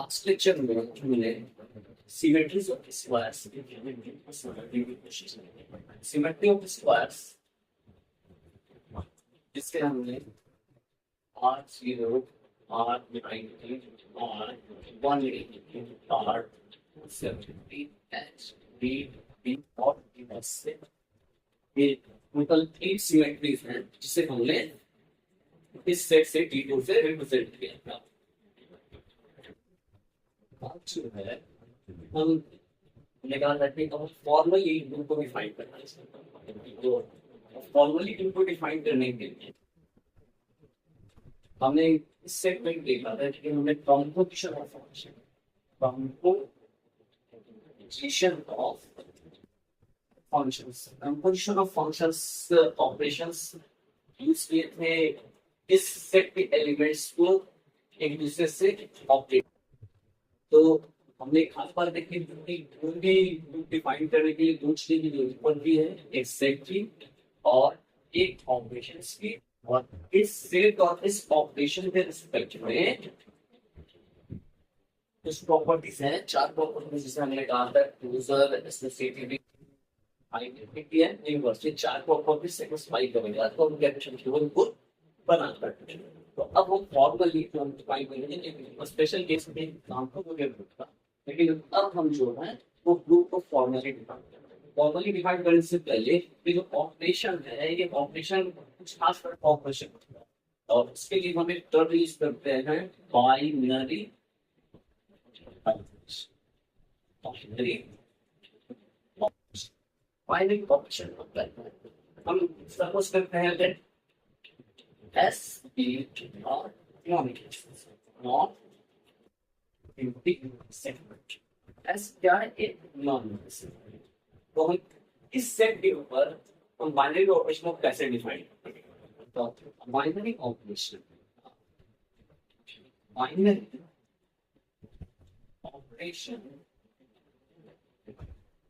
Last lecture में हमने symmetries of squares symmetry of squares जिसके हमने R zero R divide R one R 70 H B B और B से ये टोटल 8 सिमेट्रीज हैं जिसे हमने इस सेट से D2 से रिप्रेजेंट किया था। अब जो है हम निकाल रहे हैं फॉर्मली इनको डिफाइन करना है। तो फॉर्मली इनको डिफाइन करने के लिए हमने इस सेट में देखा था कि हमने composition of function composition of functions operations use किए थे इस सेट के एलिमेंट्स को एक दूसरे से ऑपरेट। तो हमने खास बात देखी भी डिफाइन करने के लिए दो चीजें की जरूरत पड़ती है, एक सेट की और एक ऑपरेशंस की। और इस सेट और इस ऑपरेशन के रिस्पेक्ट में कुछ प्रॉपर्टीज हैं, चार प्रॉपर्टीज जिसे हमने कहा था closure, associativity, identity and inverse. चार प्रॉपर्टीज सेटिस्फाई करेंगे तो हम कैपिटल केवल को बना सकते हैं। तो अब हम फॉर्मली क्वांटिफाई करेंगे स्पेशल केस में नाम को होगा, लेकिन अब हम जो है वो ग्रुप को फॉर्मली डिफाइन करेंगे। फॉर्मली डिफाइन करने से पहले ये जो ऑपरेशन है ये ऑपरेशन कुछ खास कर ऑपरेशन है और इसके लिए हम एक टर्म यूज करते हैं बाइनरी बाइनरी ऑपरेशन हम सपोज करते हैं that S is not not segment. S क्या है? एक नॉन segment. तो हम इस सेट के ऊपर हम बाइनरी ऑपरेशन को कैसे डिफाइन करेंगे? तो binary operation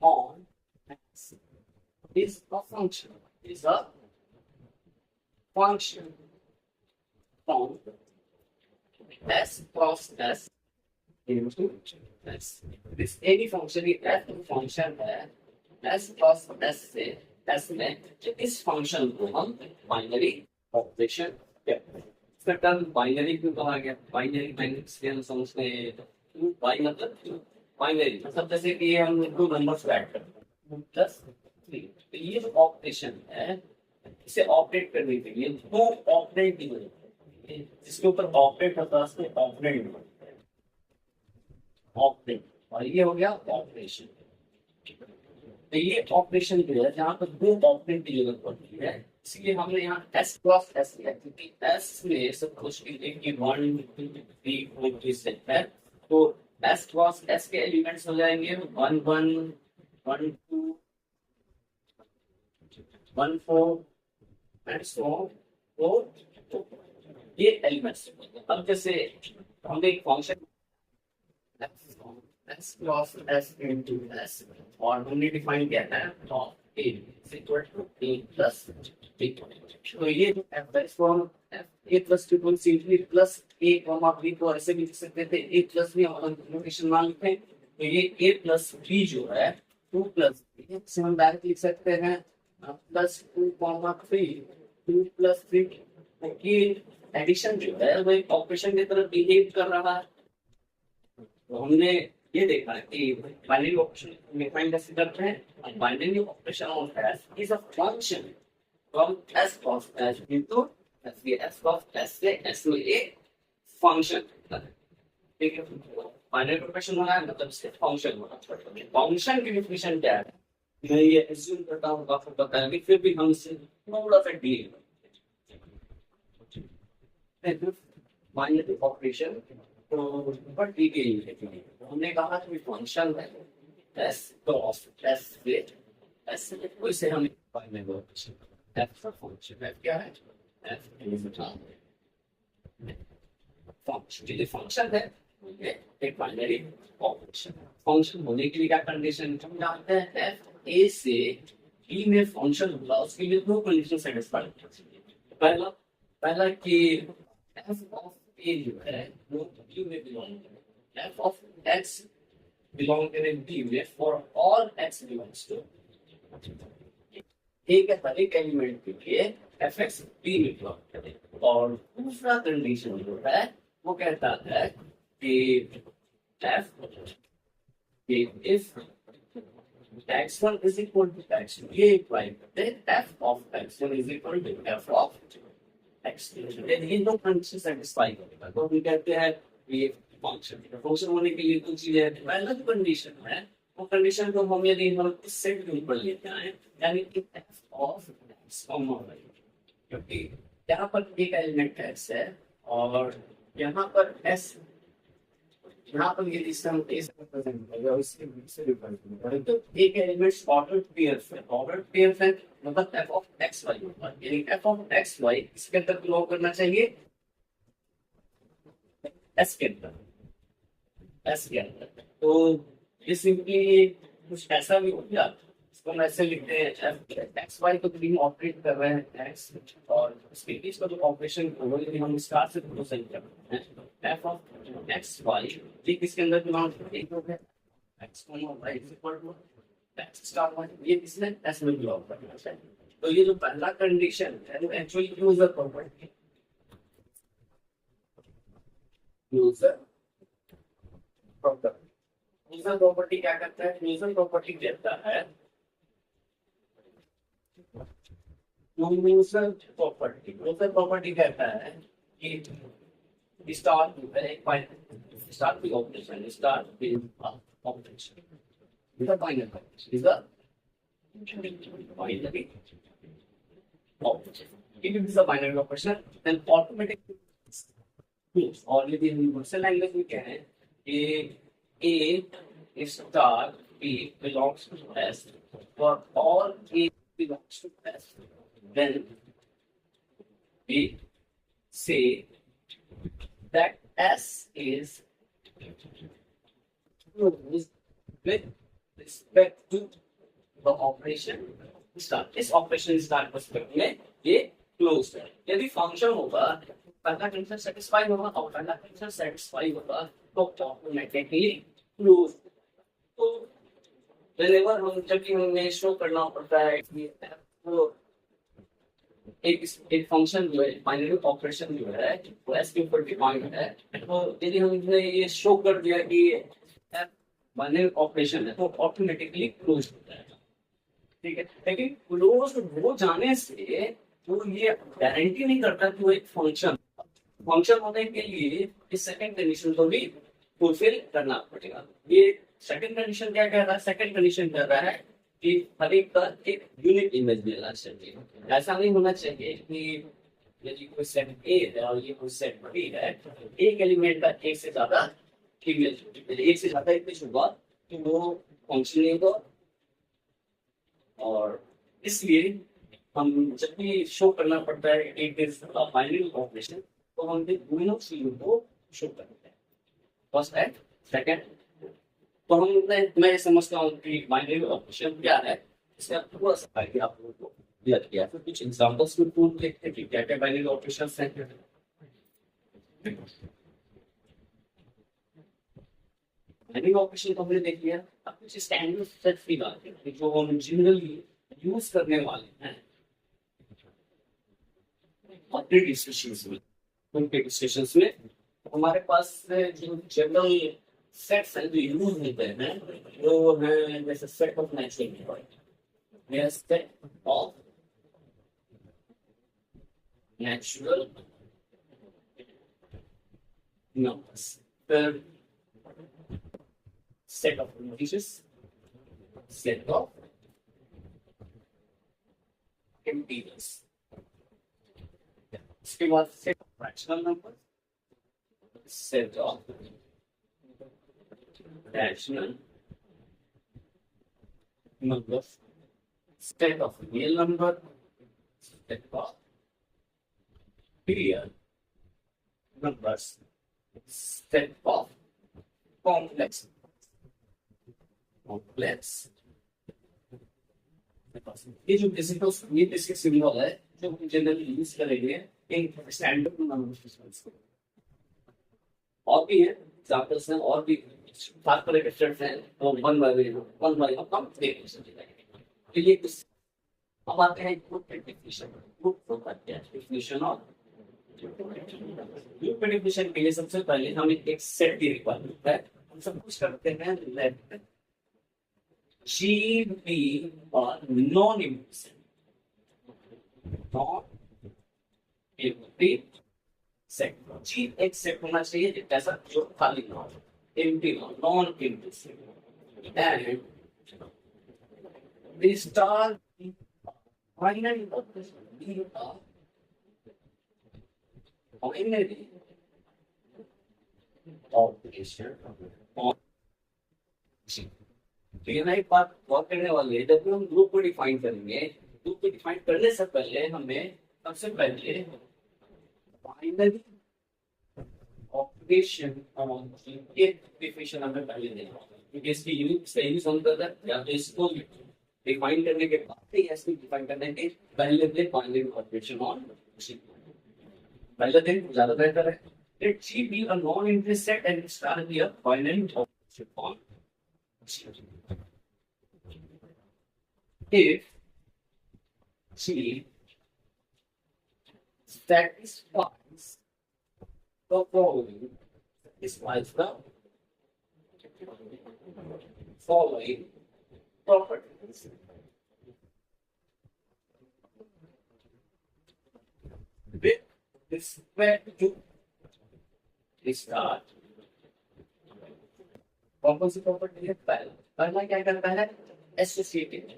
on X is a function from S plus S into S. This any function is F function है S plus S से S में इस फंक्शन को हम बाइनरी ऑपरेशन कहते हैं। इसका टर्म बाइनरी क्यों कहा गया? बाइनरी मैट्रिक्स के हम समझते हैं बाई मतलब बाइनरी मतलब जैसे कि हम दो नंबर्स को ऐड करते हैं प्लस 3। तो ये जो ऑपरेशन है इसे ऑपरेट करने के लिए दो ऑपरेंड की जरूरत है, जिसके ऊपर ऑपरेट होता है उसको ऑपरेंड और ये हो गया ऑपरेशन। तो ये ऑपरेशन जो है जहाँ पर दो ऑपरेंड की जरूरत पड़ती है इसलिए हमने यहाँ S क्रॉस S लिया क्योंकि S में सब कुछ की 1 2 3 4 3 सेट है। तो S क्रॉस S के एलिमेंट्स हो जाएंगे 1 1 1 2 1 4 एंड सो तो ये एलिमेंट्स। अब जैसे हमने एक function S cross S into S और हमने डिफाइन किया है of A is equal to A plus B। तो ये जो F है इसको हम A plus 2 को simply plus A comma B को ऐसे भी लिख सकते थे, A plus B हम नोटेशन मान लेते हैं। तो ये A plus B जो है 2 plus B से हम डायरेक्ट लिख सकते हैं प्लस 2 कॉमा 3 2 plus 3। ये एडिशन जो है वो एक ऑपरेशन की तरह बिहेव कर रहा है। तो हमने ये देखा है कि बाइनरी ऑपरेशन डिफाइन कैसे करते हैं। Binary operation of S is a function from S cross S into S cross S से S में एक फंक्शन है। ठीक है, बाइनरी ऑपरेशन होना है मतलब इससे फंक्शन होना है। फंक्शन की डेफिनेशन क्या है मैं ये एज्यूम करता हूँ आपको पता है, फिर भी हम इससे थोड़ा सा डील बाइनरी ऑपरेशन पर डिटेल है। हमने कहा कि फंक्शन है S cross S with S को से हम बाइनरी ऑपरेशन F का फंक्शन F क्या है? F इज फंक्शन ये फंक्शन है एक बाइनरी ऑपरेशन। फंक्शन होने के लिए क्या कंडीशन हम जानते हैं F A से B में फंक्शन होगा उसके लिए दो कंडीशन सेटिस्फाई होनी चाहिए। पहला कि F ऑफ A जो है वो Q में बिलोंग करे f of x belong in a D में for all x belongs to एक हर एक एलिमेंट के लिए एफ एक्स बी में बिलोंग करे। और दूसरा कंडीशन जो है वो कहता है कि F if x1 is equal to x2 ये इक्वल करते हैं f of x1 is equal to f of x2 ये दो कंडीशन सेटिस्फाई करेगा तो हम कहते हैं ये फंक्शन होने के लिए कुछ चीजें पहला जो कंडीशन है वो कंडीशन को हम यदि हम इस सेट के ऊपर लेते हैं यानी कि f of x comma y क्योंकि यहाँ पर एक एलिमेंट x है और यहाँ पर s यहाँ पर ये सिस्टम इस रिप्रेजेंट करेगा इसके बीच से रिप्रेजेंट करेगा तो एक एलिमेंट ऑर्डर पेयर है मतलब f of x y होगा यानी f of x y इसके अंदर बिलोंग करना चाहिए s के अंदर तो ये सिंपली कुछ ऐसा भी हो गया इसको हम ऐसे लिखते हैं एक्स वाई को भी ऑपरेट कर रहे हैं एक्स और इसके बीच का जो ऑपरेशन होगा यदि हम स्टार से तो सही कर रहे हैं एफ ऑफ एक्स वाई ठीक इसके अंदर बिलोंग करता है X Y is equal to X star Y ये इसमें एस में बिलोंग करता है तो ये जो पहला कंडीशन है वो actually user property user property क्या करता है यूजर प्रॉपर्टी कहता है यूजर प्रॉपर्टी कहता है कि स्टार स्टार की ऑपरेशन स्टार की operation is a binary is a binary operation if it is a binary operation then automatically और यदि हम यूनिवर्सल लैंग्वेज में कहें A star B belongs to S for all A belongs to S then we say that S is closed with respect to the operation star इस operation star perspective में ये closed है यदि function होगा पहला condition satisfy होगा और पहला कंडीशन सेटिस्फाई होगा तो ऑटोमेटिकली क्लोज तो व्हेनेवर हम जब भी हमें शो करना पड़ता है कि वो एक फंक्शन जो है बाइनरी ऑपरेशन जो है वो एस के ऊपर डिफाइंड है तो यदि हमने ये शो कर दिया कि बाइनरी ऑपरेशन है तो ऑटोमेटिकली क्लोज हो जाएगा ठीक है लेकिन क्लोज हो जाने से वो ये गारंटी नहीं करता कि वो एक फंक्शन होने के लिए इस सेकंड कंडीशन को भी फुलफिल करना पड़ेगा ये सेकंड कंडीशन क्या कह रहा है सेकंड कंडीशन कह रहा है कि हर एक का एक यूनिक इमेज मिलना चाहिए ऐसा नहीं होना चाहिए कि यदि कोई सेट ए है और ये कोई सेट बी है एक एलिमेंट का एक से ज्यादा इमेज एक से ज्यादा इमेज होगा तो वो फंक्शन नहीं होगा और इसलिए हम जब भी शो करना पड़ता है एक बाइनरी ऑपरेशन तो हम दोनों चीजों को शो करते हैं फर्स्ट है सेकंड तो मैं समझता हूँ कि बाइनरी ऑपरेशन क्या है इससे आप थोड़ा सा आइडिया आप लोगों को दिया गया तो कुछ एग्जांपल्स में प्रूव देखते हैं कि क्या क्या बाइनरी ऑपरेशंस हैं बाइनरी ऑपरेशन तो हमने देख लिया अब कुछ स्टैंडर्ड सेट फील आते हैं जो हम जनरली यूज करने वाले हैं ऑपरेटिंग सिस्टम्स में कंप्यूटर सिस्टम्स में हमारे पास जो जनरल सेट्स हैं जो यूज होते हैं वो है जैसे सेट ऑफ नेचुरल नंबर या सेट ऑफ नेचुरल नंबर्स फिर set of integers set of integers इसके बाद set of fractional number set of fractional numbers set of real number set of real numbers set of complex ये जो basic symbol है जो हम generally use करेंगे in standard number systems को और भी है एग्जांपल्स हैं और भी बात करें डिफरेंट हैं तो वन बाय हम तो ये कुछ अब आते हैं ग्रुप डेफिनेशन ग्रुप को करते हैं डेफिनेशन ऑफ ग्रुप डेफिनेशन के लिए सबसे पहले हमें एक सेट की रिक्वायरमेंट है हम सब कुछ करते हैं let G be a non-implicit set G एक सेट होना चाहिए जैसा जो खाली ना हो empty ना non implicit and the star finally be a binary operation on G तो ये ना एक बात बहुत करने वाली है जब हम ग्रुप को डिफाइन करेंगे ग्रुप को डिफाइन करने से पहले हमें सबसे पहले बाइनरी ऑपरेशन ऑन ये डेफिनेशन हमें पहले देना होगा क्योंकि इसकी यूनिट सही समझता है या तो इसको डिफाइन करने के बाद ही ऐसे डिफाइन करने के पहले दे बाइनरी ऑपरेशन ऑन पहले दिन ज्यादा बेहतर है let G be a non-interest set and star be a binary operation on if G satisfies the following properties with respect to the start कौन सी प्रॉपर्टी है पहला क्या करता है एसोसिएटेड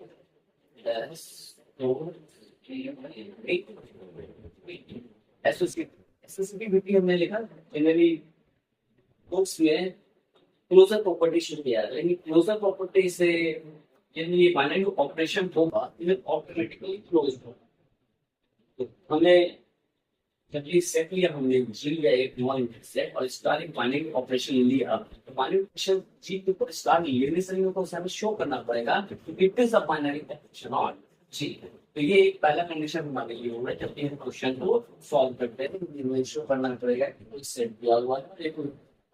एसोसिएटिविटी हमने लिखा जनरली बुक्स में क्लोजर प्रॉपर्टी शुरू किया है लेकिन क्लोजर प्रॉपर्टी से यदि ये बाइनरी ऑपरेशन होगा ये ऑटोमेटिकली क्लोज होगा तो हमें जब ये सेट लिया हमने जी लिया एक नॉन सेट और स्टार एक बाइनरी ऑपरेशन लिया तो बाइनरी ऑपरेशन जी के ऊपर स्टार लेने से नहीं होगा उसे हमें शो करना पड़ेगा it is a binary operation on G तो ये एक पहला कंडीशन हमारे लिए होगा जब ये क्वेश्चन को सॉल्व करते हैं तो हमें शो करना पड़ेगा कि कोई सेट दिया हुआ है एक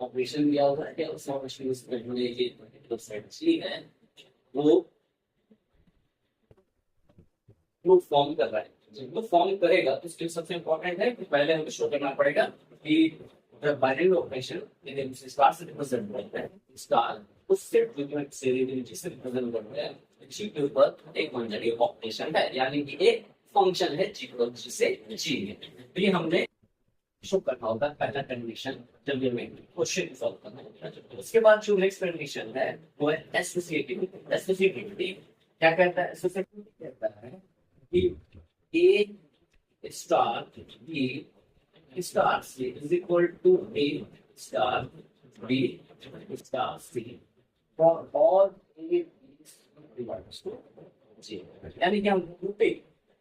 ऑपरेशन दिया हुआ है या उस ऑपरेशन में हमने ये पर्टिकुलर सेट जी है वो फॉर्म कर रहा है जब वो फॉर्म करेगा तो स्टिल सबसे इंपॉर्टेंट है कि पहले हमें शो करना पड़ेगा कि जब बाइनरी ऑपरेशन यदि हम स्टार से रिप्रेजेंट करते हैं स्टार उस सेट से जिसे रिप्रेजेंट करते हैं जी के ऊपर एक बाइनरी ऑपरेशन है यानी कि एक फंक्शन है जी को जिसे जी है तो ये हमने शो करना होगा पहला कंडीशन जब ये हमें क्वेश्चन सॉल्व करना होगा उसके बाद जो नेक्स्ट कंडीशन है वो है एसोसिएटिविटी क्या कहता है एसोसिएटिविटी कहता है कि A star B star C is equal to A star B star C for all A belongs to G यानी कि हम ग्रुप ए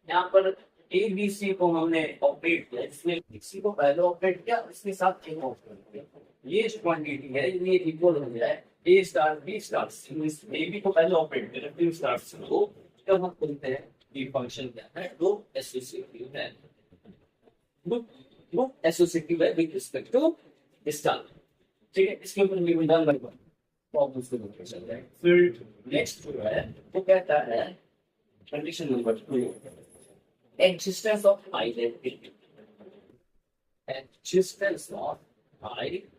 यहाँ पर A B C को हमने ऑपरेट किया इसमें C को पहले ऑपरेट किया इसके साथ A ऑपरेट किया ये जो क्वांटिटी है ये इक्वल हो गया है A star B star C A B को पहले ऑपरेट किया B स्टार C को जब हम बोलते हैं ये फंक्शन क्या है वो एसोसिएटिव है वो एसोसिएटिव है विद रिस्पेक्ट टू स्टार ठीक है इसके ऊपर भी डन बाय प्रॉब्लम्स को लेकर चल रहा है फिर नेक्स्ट जो है वो कहता है condition number 2 existence of identity existence of identity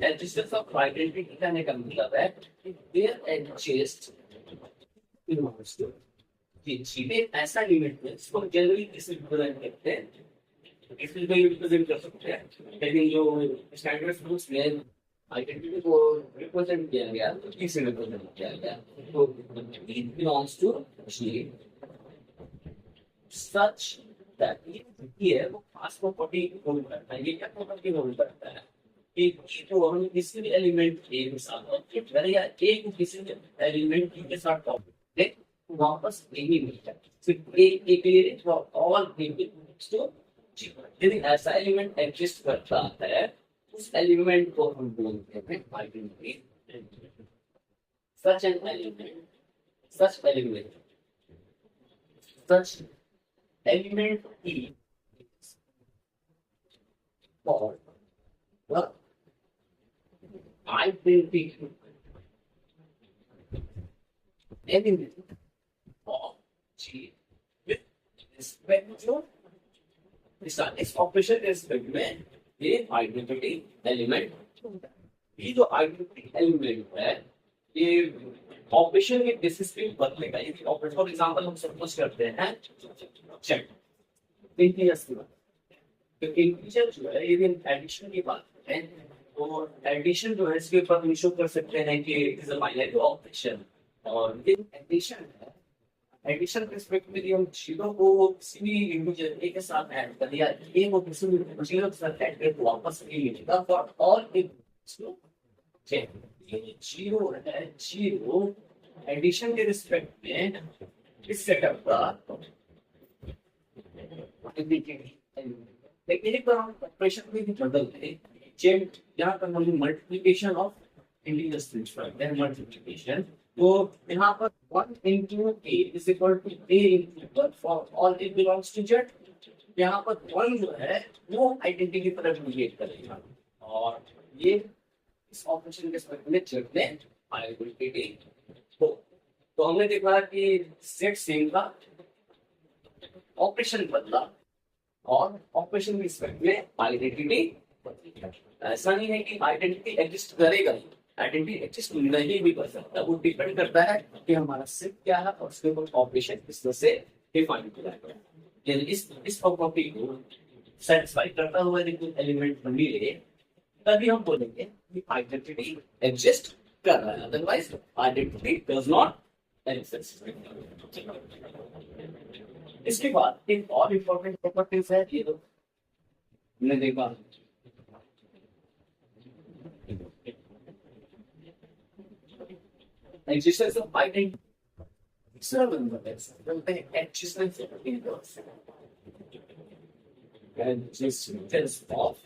existence of identity कहने का मतलब है देयर एग्जिस्ट सीधे ऐसा लिमिट है इसको जनरली किसी रिप्रेजेंट करते हैं इसलिए भी रिप्रेजेंट कर सकते हैं लेकिन जो स्टैंडर्ड रूल्स में आइडेंटिटी को रिप्रेजेंट किया गया तो किसी रिप्रेजेंट किया गया तो it belongs to G such that ये वो खास प्रॉपर्टी होल्ड करता है ये क्या प्रॉपर्टी होल्ड करता है एक तो हम किसी भी एलिमेंट ए के साथ और या ए को किसी भी एलिमेंट बी के साथ वापस नहीं मिलता सिर्फ एक clear for all belongs to G यदि ऐसा एलिमेंट एग्जिस्ट करता है उस एलिमेंट को हम बोलते हैं identity such an element such element E is called the identity element of G with respect to this operation is with the identity element. ये जो आइडेंटिटी एलिमेंट है ये ऑपरेशन के बेसिस पे बदलेगा. ये ऑपरेशन फॉर एग्जांपल हम suppose करते हैं चेक इंटीजर्स की बात. तो इंटीजर जो है ये एडिशन की बात है. तो एडिशन जो है इसके ऊपर हम शो कर सकते हैं कि it is a binary operation. और ये एडिशन है. एडिशन के रिस्पेक्ट में हम जीरो को किसी भी इंटीजर ए के साथ ऐड कर दिया, ए को किसी भी जीरो के साथ ऐड करके वापस ए मिलेगा फॉर ऑल इनपुट्स. ये जीरो है. जीरो एडिशन के रिस्पेक्ट में इस सेटअप का लेकिन एक बार हम ऑपरेशन में भी बदल दें. चेक यहाँ पर हम मल्टीप्लिकेशन ऑफ इंटीजर्स करते हैं. मल्टीप्लिकेशन तो यहाँ पर 1 into a is equal to a into but for all it belongs to z. यहाँ पर 1 जो है वो आइडेंटिटी की तरफ रिलेट करेगा और ये इस ऑपरेशन के संबंध में z में आइडेंटिटी हो. तो हमने देखा कि z सेम का ऑपरेशन बदला और ऑपरेशन के रिस्पेक्ट में आइडेंटिटी बदली. ऐसा नहीं है कि आइडेंटिटी एग्जिस्ट करेगा ही. आइडेंटिटी एग्जिस्ट नहीं भी कर सकता. वो डिपेंड करता है कि हमारा सिर्फ क्या है और उसके ऊपर ऑपरेशन किस तरह से डिफाइन किया गया है. यानी इस प्रॉपर्टी को सेटिस्फाई करता हुआ यदि एलिमेंट मिले तभी हम बोलेंगे कि आइडेंटिटी एग्जिस्ट कर रहा है. Otherwise identity does not exist. इसके बाद एक और इंपॉर्टेंट प्रॉपर्टीज है. ये तो हमने देखा existence of identity. Existence of inverse. Existence of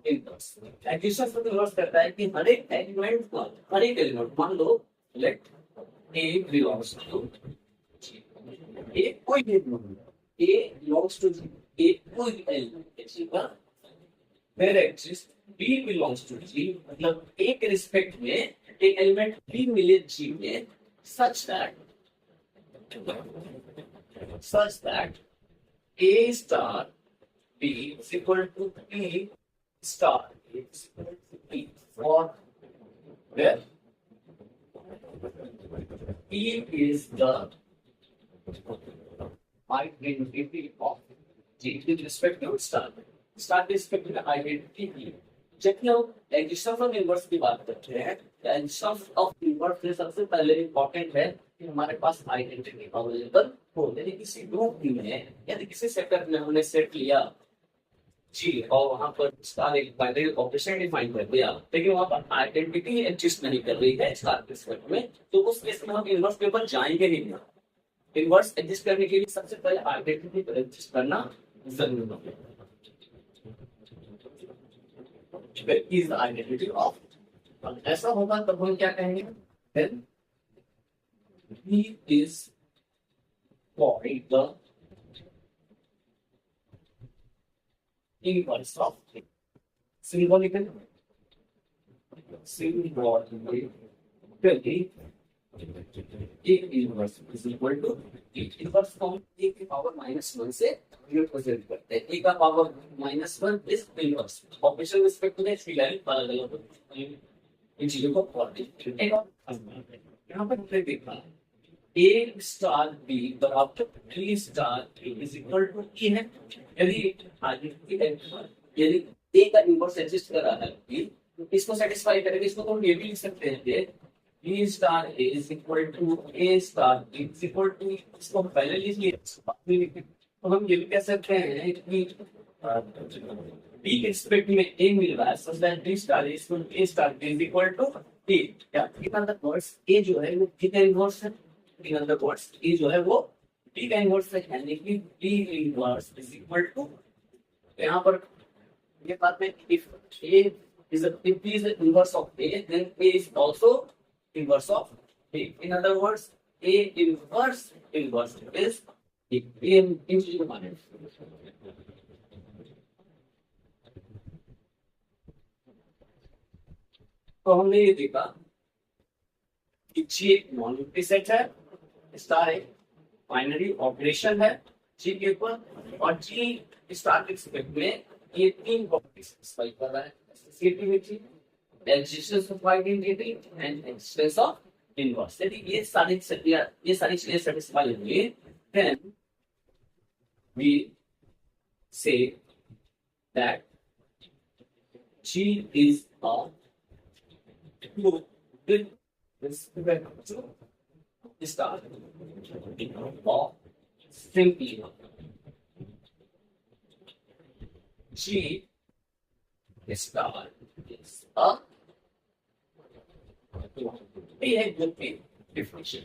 inverse. Existence of inverse कहता है कि हर एक एलिमेंट मान लो late A belongs to G. A कोई भी A belongs to G. A कोई element where exists B belongs to G. मतलब A के रिस्पेक्ट में एक एलिमेंट B मिले G में such that A star B is equal to B star A is equal to B for where B is the identity of G with respect to star. Star के respect में identity की. जब हम existence of inverse की बात करते हैं तो एग्जिस्टेंस ऑफ इनवर्स में सबसे पहले इंपॉर्टेंट है कि हमारे पास आइडेंटिटी अवेलेबल हो. यदि किसी ग्रुप में यदि किसी सेक्टर में हमने सेट लिया जी और वहां पर स्टार एक बाइनरी ऑपरेशन डिफाइन कर दिया लेकिन वहां पर आइडेंटिटी एग्जिस्ट नहीं कर रही है स्टार के रिस्पेक्ट में, तो उस केस में हम इनवर्स के ऊपर जाएंगे नहीं. इनवर्स एग्जिस्ट करने के लिए सबसे पहले आइडेंटिटी को एग्जिस्ट करना जरूरी है. is the identity of. ऐसा होगा तब हम क्या कहेंगे? Then he is called the inverse of symbolically A inverse is equal to inverse form A की पावर -1 से रिप्रेजेंट करते हैं. A का power -1 is inverse. Operation respect में इसकी वैल्यू अलग-अलग इन चीजों को पढ़ते हैं. यहाँ पर हमने देखा A स्टार B बराबर 3 star A is equal to E है. यदि A का इनवर्स एग्जिस्ट कर रहा है B इसको सेटिस्फाई करेगा. इसको तो हम ये भी लिख सकते हैं B star A is equal to A star B is equal to इसको पहले लिख लिए तो हम ये भी कह सकते हैं कि B के रिस्पेक्ट में A मिल रहा है such that B star is equal to A star B is equal to A. क्या in other words A जो है वो B का इनवर्स है. in other words A जो है वो B का इनवर्स है. यानी कि B inverse is equal to यहाँ पर ये बात में if A is the inverse of A then A is also inverse of A. In other words, A inverse is in तो हमने ये देखा कि जी एक नॉन एम्प्टी सेट है, स्टार एक बाइनरी ऑपरेशन है जी के ऊपर, और जी स्टार के रिस्पेक्ट में ये तीन प्रॉपर्टी सेटिस्फाई कर रहा है: associativity, existence of identity and existence of inverse. यदि ये सारी चीजें सेटिस्फाई होंगी, देन वी से that G is a group with respect to star of simply G star is a good definition.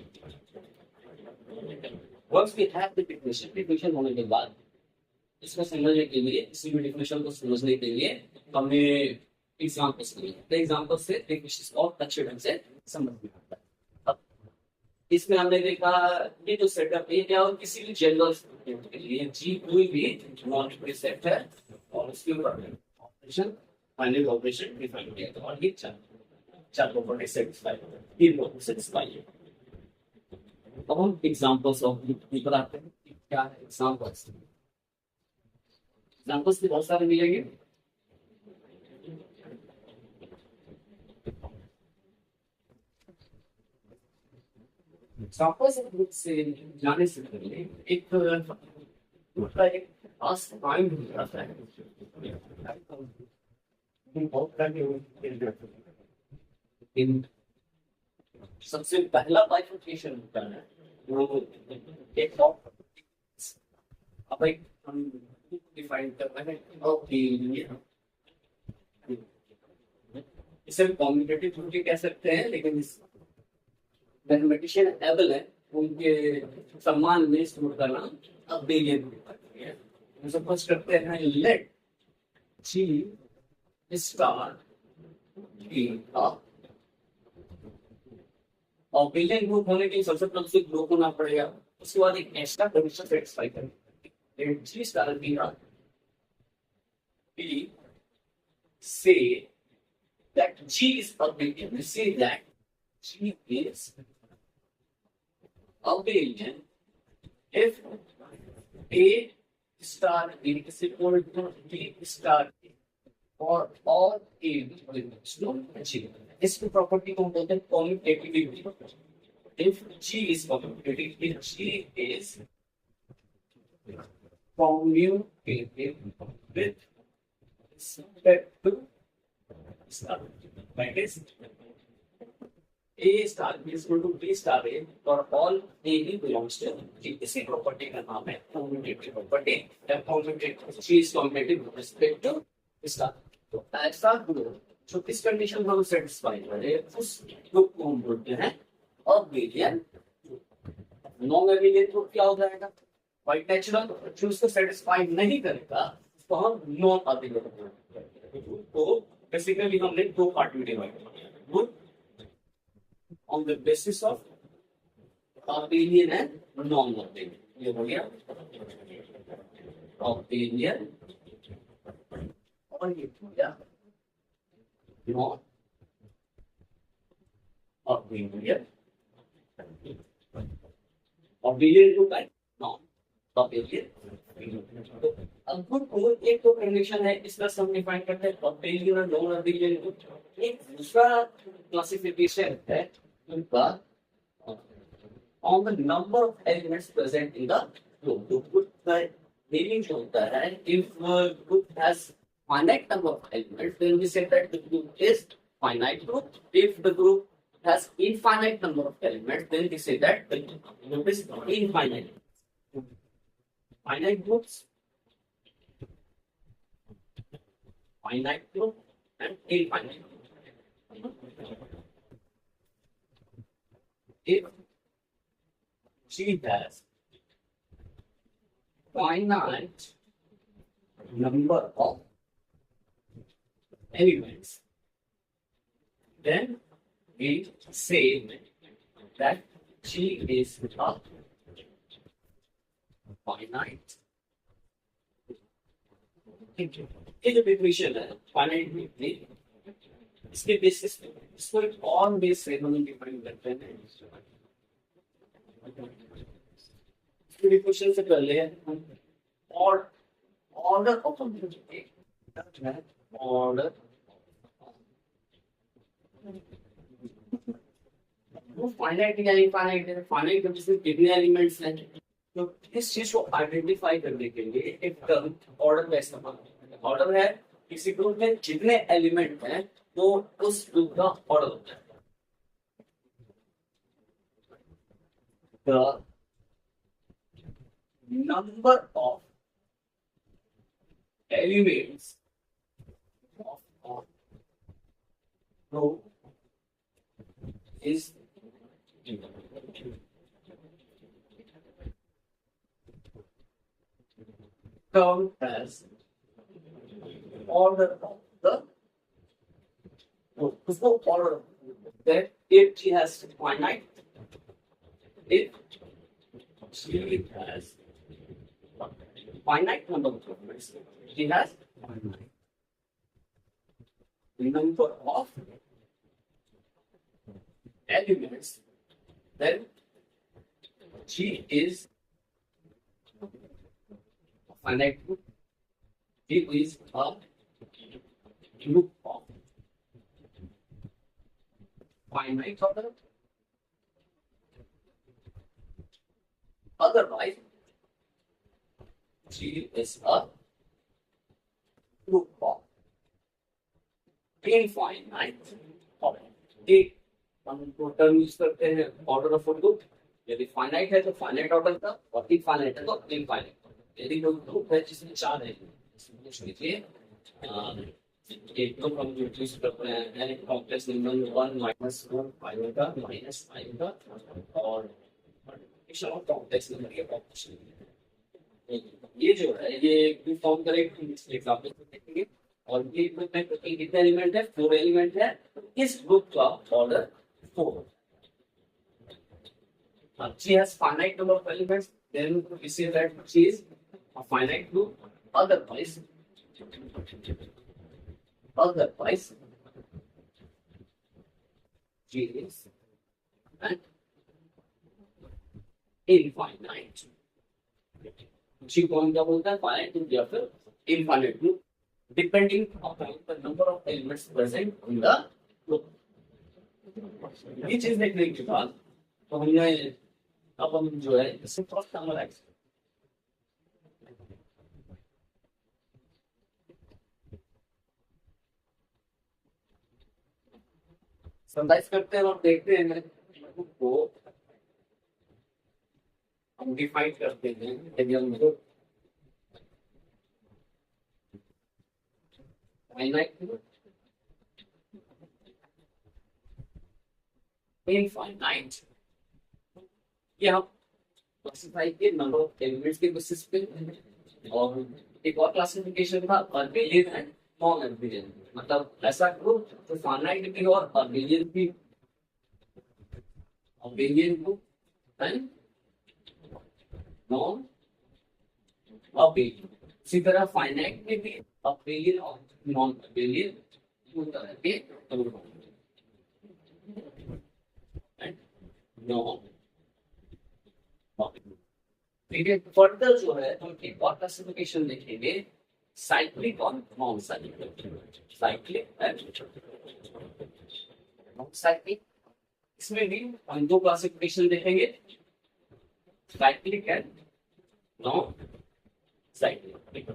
Once we have the definition होने के बाद इसको समझने के लिए, इसी डेफिनेशन को समझने के लिए हमने एग्जांपल्स लिए। एग्जांपल से एक विशेष और अच्छे ढंग से समझ में आता है। अब इसमें हमने देखा ये जो सेटअप है क्या, और किसी भी जनरल स्टूडेंट के लिए जी कोई भी नॉन एम्प्टी सेट है और उसके ऊपर ऑपरेशन फाइनल ऑपरेशन डिफाइन किया था, और ये चार प्रॉपर्टी सेटिस्फाई तीन प्रॉपर्टी सेटिस्फाई। अब हम एग्जांपल्स ऑफ पेपर आते हैं, क्या है एग्जांपल्स। एग्जांपल्स भी बहुत सारे मिलेंगे। एग्जांपल्स से जाने से पहले एक पास टाइम होता है, इन सबसे पहला बाइफर्केशन होता है वो एक अब एक हम डिफाइन करना है ओपिनियन। इसे कम्यूटेटिव थ्योरी कह सकते हैं, लेकिन इस मैथमेटिशियन एबल है उनके सम्मान में इसको करना अबेलियन है। हम सपोज करते हैं लेट जी स्टार बी अबेलियन ग्रुप होने के लिए सबसे पहले उसे ग्रुप होना पड़ेगा, उसके बाद एक ऐसा कंडीशन सेटिस्फाई करें let G star be a we say that G is abelian. We say that G is abelian if A star is equal to B star or all A belongs to G. This property को बोलते हैं commutativity. If G is commutative, if G is commutative with respect to star. Like this, A star is equal to B star A for all A belongs to G. इसी property का नाम है commutative property. commutative G is commutative with respect to star। तो ऐसा group जो इस condition को satisfy करे उस ग्रुप को हम बोलते हैं अबेलियन। नॉन अबेलियन ग्रुप क्या हो जाएगा? व्हाइट नेचुरल जो उसको सेटिस्फाई नहीं करेगा उसको हम नॉन अबेलियन। तो बेसिकली हमने दो पार्ट में डिवाइड किया, good on the basis of abelian and non abelian. ये हो गया अबेलियन और ये हो गया non abelian. Abelian two type non abelian. अब गुड को एक तो कंडीशन है, इसका सम डिफाइन करते हैं अबेलियन और नॉन अबेलियन को। एक दूसरा क्लासिफिकेशन है उनका on the number of elements present in the group. तो ग्रुप का मीनिंग होता है if group has finite number of elements, then we say that the group is finite group. If the group has infinite number of elements, then we say that the group is infinite. Finite groups, finite group, and infinite group. If G has finite number of elements, then we say that G is a finite integer। ये जो equation है finite इसके basis पे इसको एक और base से हम डिफाइन करते हैं। क्वेश्चन से पहले हम और ऑर्डर ऑफ ऑर्डर वो फाइनाइट या इनफाइनाइट है। फाइनाइट में कितने एलिमेंट्स हैं, तो इस चीज को आइडेंटिफाई करने के लिए एक टर्म ऑर्डर का इस्तेमाल करते हैं। ऑर्डर है किसी ग्रुप में जितने एलिमेंट हैं तो उस ग्रुप का ऑर्डर होता है। The number of elements of group is termed as order of the group. उसको order that if she has finite, if she has finite number of elements, she has finite number of elements, then she is a finite group. She is a group of finite order. Otherwise, she is a group of infinite order. एक हम term use करते हैं order of a group. यदि finite है तो finite order का, और infinite है तो इनफाइनाइट। यदि कोई ग्रुप है जिसमें 4 है, देखिए एक तो हम जो यूज करते हैं कॉम्प्लेक्स नंबर 1 माइनस 1 5 का माइनस 5 का, और कॉम्प्लेक्स नंबर के कॉम्प्लेक्स। ये जो है ये फॉर्म करेक्ट एग्जांपल देखेंगे। और ये ग्रुप में कितने एलिमेंट है, 4 एलिमेंट है। इस ग्रुप का order 4। She has finite number of elements, then we say that she is a finite group. Otherwise, she is an infinite. She कौन क्या बोलता है, finite group या फिर infinite group, depending upon the number of elements present in the group. ये चीज देखने के बाद तो हमने अब हम जो है इसे थोड़ा समराइज करते हैं और देखते हैं को हम डिफाइन करते हैं टेबल में। इनफाइनाइट ये हम क्लासिफाई के नंबर ऑफ एलिमेंट्स के बेसिस पे। और एक और क्लासिफिकेशन था अरबिलियन एंड नॉन अरबिलियन, मतलब ऐसा ग्रुप जो फाइनाइट भी और अरबिलियन भी। अरबिलियन ग्रुप एंड नॉन अरबिलियन। इसी तरह फाइनाइट में भी अरबिलियन और नॉन अरबिलियन होता है के नॉन। ठीक है, फर्दर जो है हम एक और क्लासिफिकेशन देखेंगे, साइक्लिक और non cyclic. Cyclic and non cyclic, इसमें भी हम 2 क्लासिफिकेशन देखेंगे, cyclic and non cyclic.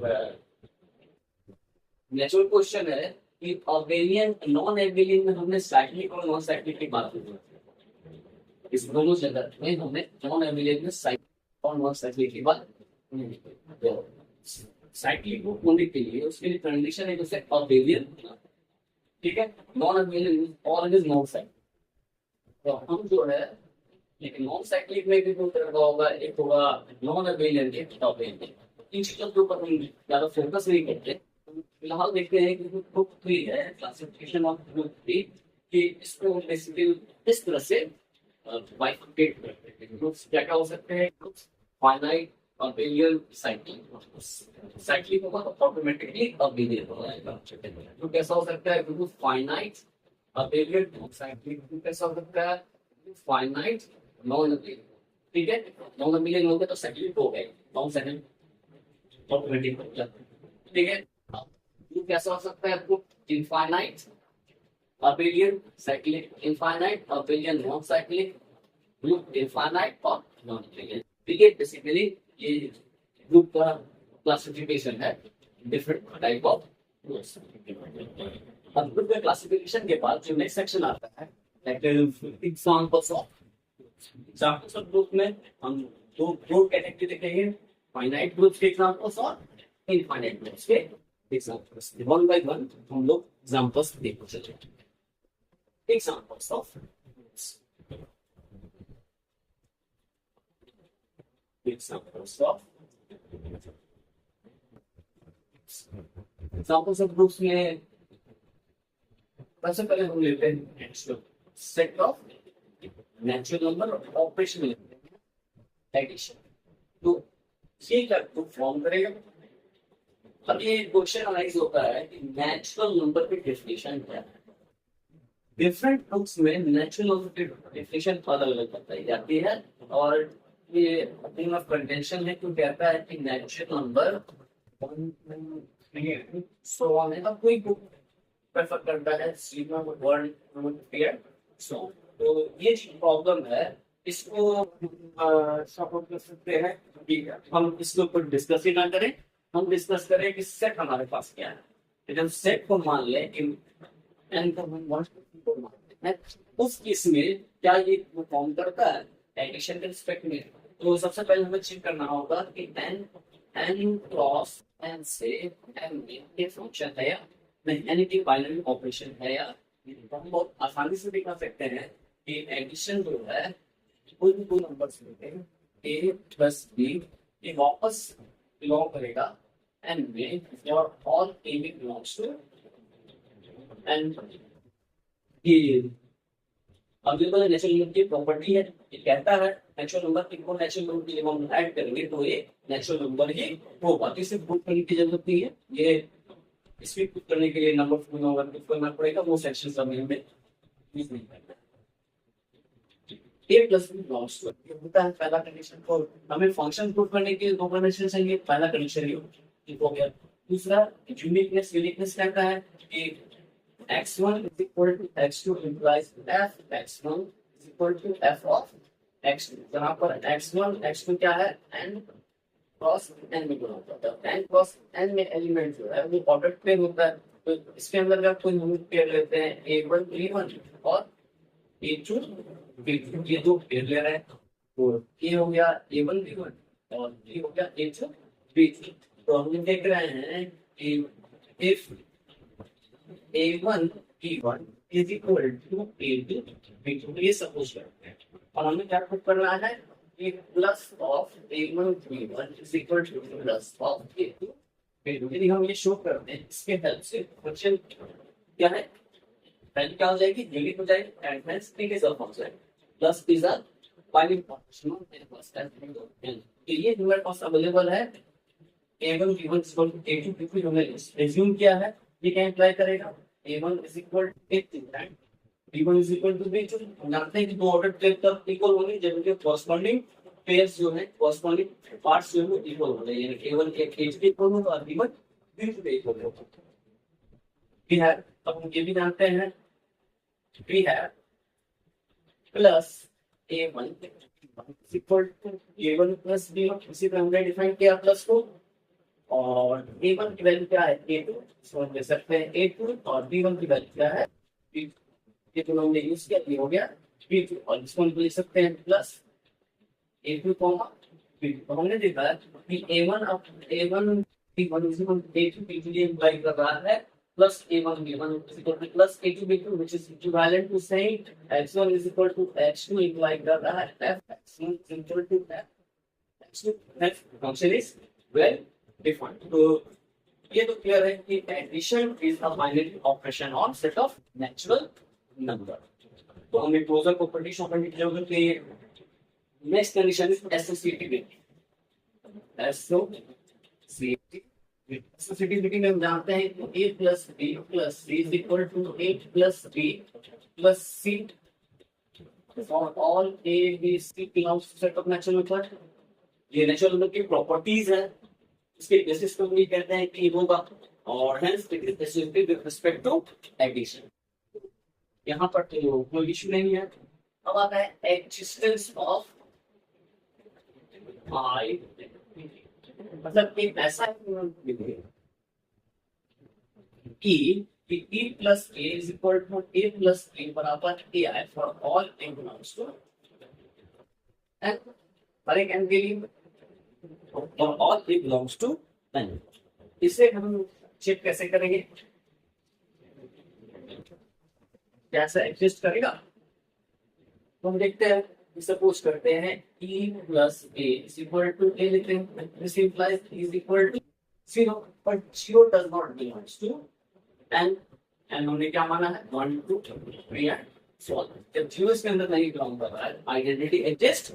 Natural question है कि अबेलियन नॉन एबेलियन में हमने साइक्लिक और नॉन साइक्लिक की बात की। इस दोनों जगह में हमने नॉन एबेलियन में साइक्लिक और नॉन साइक्लिक की बात। साइक्लिक ग्रुप होने के लिए उसके लिए कंडीशन है जैसे अबेलियन, ठीक है, नॉन अबेलियन और इज नॉन साइक्लिक। तो हम जो है लेकिन नॉन साइक्लिक में भी 2 तरह का होगा, एक होगा नॉन अबेलियन, एक अबेलियन। इन चीजों के ऊपर हम ज्यादा फोकस नहीं करते। फिलहाल देखते हैं कि ग्रुप 3 है, क्लासिफिकेशन ऑफ ग्रुप 3, कि इसको बेसिकली इस तरह से बाइफरकेट करते हैं। ग्रुप्स क्या क्या हो सकते हैं, groups finite, abelian, cyclic. Cyclic होगा तो ऑटोमेटिकली अबेलियन हो जाएगा। तो कैसा हो सकता है, group finite, abelian non cyclic कैसा हो सकता है, फाइनाइट नॉन अबेलियन, ठीक है, नॉन अबेलियन हो गया तो साइक्लिक हो गए, नॉन सेकंड ऑटोमेटिक, ठीक है। ये कैसा हो सकता है आपको, infinite abelian cyclic, infinite abelian non cyclic, group infinite और नॉन अबेलियन, ठीक है। बेसिकली ये ग्रुप का क्लासिफिकेशन है, डिफरेंट टाइप ऑफ ग्रुप्स। अब ग्रुप के क्लासिफिकेशन के बाद जो नेक्स्ट सेक्शन आता है, एग्जांपल्स ऑफ ग्रुप में हम दो ग्रुप कैटेगरी देखेंगे, फाइनाइट ग्रुप्स के एग्जांपल्स और इनफाइनाइट ग्रुप्स के एग्जांपल्स। वन बाय वन हम लोग एग्जांपल्स देखते चलेंगे। Examples of groups, examples of groups में सबसे पहले हम लेते हैं सेट ऑफ नेचुरल नंबर और ऑपरेशनल एडिशन। तो ये क्या ग्रुप फॉर्म करेगा। अब ये क्वेश्चन अनालाइज होता है कि नेचुरल नंबर की डेफिनेशन क्या है। डिफरेंट ग्रुप्स में नेचुरल नंबर की डेफिनेशन अलग अलग बताई जाती है और ये थिंग ऑफ कंटेंशन है, क्यों कहता है कि नेचुरल नंबर सो ऑन है, कोई ग्रुप प्रेफर करता है सिग्मा वर्ड पेयर सो। तो ये प्रॉब्लम है, इसको सपोर्ट कर सकते हैं कि हम इसके ऊपर डिस्कस ही ना करें, हम डिस्कस करें कि सेट हमारे पास क्या है। जब सेट को मान लें कि n को हम को मानते हैं, उस केस में क्या ये फॉर्म करता है एडिशन के रिस्पेक्ट में। तो सबसे पहले हमें चेक करना होगा कि n क्रॉस n से m में ये फंक्शन है या नहीं, एनीथिंग बाइनरी ऑपरेशन है या। हम बहुत आसानी से दिखा सकते हैं कि एडिशन जो है कोई भी दो नंबर्स लेते हैं a प्लस b, ये वापस बिलोंग करेगा n में और ऑल a भी बिलोंग्स टू n। ये अवेलेबल नेचुरल नंबर की प्रॉपर्टी है, ये कहता है नेचुरल नंबर को नेचुरल नंबर के लिए हम ऐड करेंगे तो ये नेचुरल नंबर ही होगा। इसे प्रूव करने की जरूरत नहीं है, ये इसमें प्रूव करने के लिए नंबर प्रूव करना पड़ेगा, वो सेक्शन सब में यूज नहीं करना। a plus b belongs to ये होता है पहला कंडीशन। और हमें फंक्शन प्रूव करने के लिए दो कंडीशन चाहिए, पहला कंडीशन ये हो गया। दूसरा यूनिकनेस कहता है कि x1 is equal to x2 implies f x1 is equal to f of x2। यहाँ पर x1 x2 क्या है, n क्रॉस n में गुणा होता है। n क्रॉस n में एलिमेंट जो है वो प्रोडक्ट पेयर होता है, तो इसके अंदर का कोई हम पेयर लेते हैं a1 b1 और a2 b2, ये दो पेयर ले रहे हैं। तो ये हो गया a1 b1 और ये हो गया a2 b2। तो हम देख रहे हैं कि if a1 b1 is equal to a2 b2, ये सपोज करते हैं और हमें क्या प्रूव करना है कि plus of a1 b1 is equal to plus of a2 b2। यदि हम ये शो करते हैं इसके हेल्प से फंक्शन क्या है, वैल्यू क्या हो जाएगी, यूनिट हो जाएगी and hence it is a function plus is a binary function and plus and ये हमारे पास अवेलेबल है a1 b1 is equal to a2 b2। हमने रिज्यूम किया है, ये क्या इंप्लाई करेगा a1 is equal to a2 and b1 is equal to b2। हम जानते हैं कि दो ऑर्डर पेयर तब इक्वल होंगे जब उनके कॉरस्पॉन्डिंग पेयर्स जो है कॉरस्पॉन्डिंग पार्ट्स जो है इक्वल होंगे, यानी a1 के a2 इक्वल होगा और b1 b2 के इक्वल होगा। ठीक है, अब हम ये भी जानते हैं we have plus a1 is equal to a1 plus b1, इसी तरह हमने डिफाइन किया प्लस को, और a1 की वैल्यू क्या है a2, सो हम ले सकते हैं a2 और b1 की वैल्यू क्या है b2। ये तो हमने यूज किया, ये हो गया b2 और इसको हम लिख सकते हैं प्लस a2 b2। तो हमने देखा कि a1 अब a1 b1 is equal to a2 b2 ये इंप्लाई कर रहा है plus a1 b1 is equal to plus a2 b2, which is equivalent to saying x1 is equal to x2 imply कर रहा है f x1 is equal to f x2। f function is well defined। तो ये तो clear है कि addition is a binary operation on set of natural number. तो हमें क्लोजर प्रॉपर्टी शो करने की जरूरत नहीं है। Next condition is associativity. Associativity associativity में हम जानते हैं कि a plus b plus c is equal to a plus b plus c for all a b c belongs to set of natural number. ये नेचुरल नंबर की properties है, इसके basis पे हम ये कहते हैं कि होगा, और hence it is associative with respect to addition. यहाँ पर तो कोई इशू नहीं है। अब आता है एक्जिस्टेंस ऑफ आई, मतलब एक ऐसा कि e plus a is equal to a plus b बराबर ai for all n belongs to n, हर एक n के लिए और all a belongs to n। इसे हम चेक कैसे करेंगे, कैसे एग्जिस्ट करेगा, तो हम देखते हैं। सपोज करते हैं e plus a is equal to a लिखते हैं, this implies e is equal to 0, but 0 does not belongs to n। n हमने क्या माना है 1 2 3 एंड सो ऑन। जब 0 इसके अंदर नहीं बिलोंग कर रहा है, आइडेंटिटी एग्जिस्ट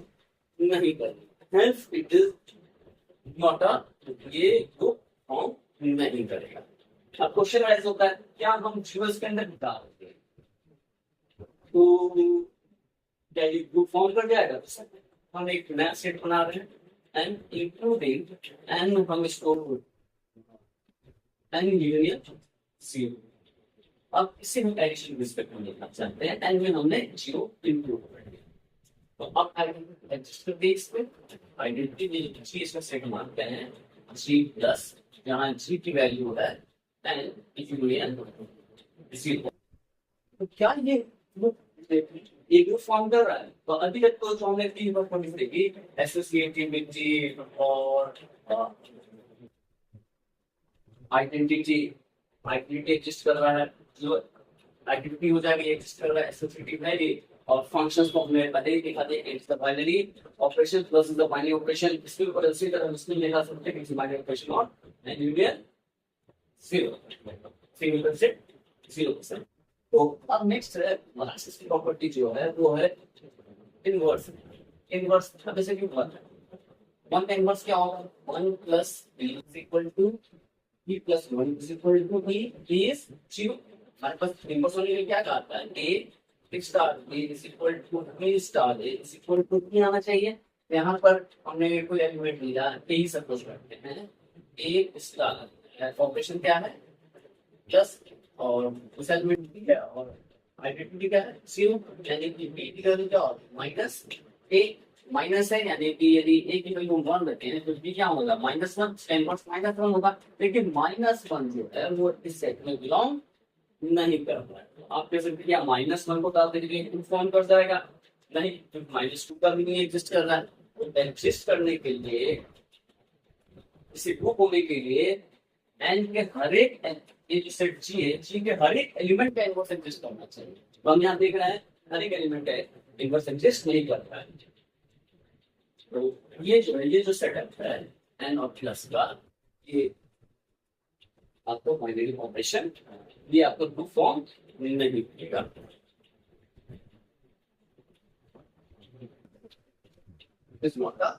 नहीं कर रही, hence it is not a, ये ग्रुप फॉर्म नहीं करेगा। अब क्वेश्चन राइज होता है, क्या हम 0 इसके अंदर डाल दें तो क्या ये ग्रुप फॉर्म कर जाएगा? हम एक नया सेट बना रहे हैं एंड इंक्लूडिंग एन, हम इसको एन यूनियन 0। अब इसे हम एडिशन रिस्पेक्ट में लिखना चाहते हैं, एन में हमने 0 इंक्लूड कर दिया। तो अब आइडेंटिटी इसमें आइडेंटिटी इसमें सेट मानते हैं g प्लस, जहाँ g की वैल्यू है एन यूनियन 0। तो क्या ये ग्रुप फॉर्म कर रहा है? तो अभी तक तो जो हमने 3 बार पढ़ी थी एसोसिएटिविटी और आइडेंटिटी एग्जिस्ट कर रहा है, जो आइडेंटिटी हो जाएगी एग्जिस्ट कर रहा है, एसोसिएटिव है ये, और फंक्शंस को हमने पहले ही देखा था, it's the binary operation plus the binary operation. इसके ऊपर उसी तरह उसमें लिखा सकते हैं कि बाइनरी ऑपरेशन और एंड यूनियन 0 सिंगल कंसेप्ट 0%। तो अब नेक्स्ट है मोनासिस की प्रॉपर्टी जो है वो है इनवर्स। इनवर्स जैसे कि वन इनवर्स क्या होगा 1 plus b is equal to b plus 1 is equal to b is 0। हमारे पास इनवर्स होने के लिए क्या कहता है a star b is equal to b star a is equal to b आना चाहिए। यहाँ पर हमने कोई एलिमेंट लिया a ही सपोज करते हैं, a स्टार ऑपरेशन क्या है प्लस, और उस एलिमेंट भी है और आइडेंटिटी क्या है 0, यानी कि b की वैल्यू क्या होगी माइनस a, माइनस है यानी कि यदि a की वैल्यू 1 रखते हैं तो b क्या होगा -1, इनवर्स -1 होगा। लेकिन -1 जो है वो इस सेट में बिलोंग नहीं कर रहा है। तो आप कह सकते हैं क्या -1 को डाल देंगे तो फॉर्म कर जाएगा? नहीं, तो -2 का भी नहीं एग्जिस्ट कर रहा है। तो एग्जिस्ट करने के लिए, इसे ग्रुप होने के लिए n के हर एक ये जो सेट g है, g के हर एक एलिमेंट का इनवर्स एग्जिस्ट करना चाहिए। तो हम यहाँ देख रहे हैं हर एक एलिमेंट है इनवर्स एग्जिस्ट नहीं कर रहा है। तो ये जो सेटअप है n और प्लस का, ये आपको बाइनरी ऑपरेशन, ये आपको ग्रुप फॉर्म नहीं करेगा। इस मॉडल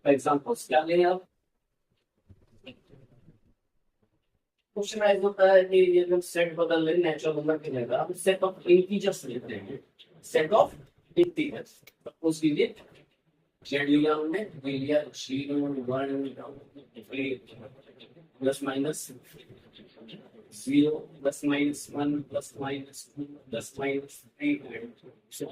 एग्जांपल्स क्या लें आप? क्वेश्चन राइज होता है कि ये जो सेट बदल रहे नेचुरल नंबर की जगह हम सेट ऑफ इंटीजर्स लेते हैं, सेट ऑफ इंटीजर्स। सपोज कीजिए जेड लिया हमने, वी लिया 0 1 plus minus 0 plus minus 1 plus minus 2 plus minus 3।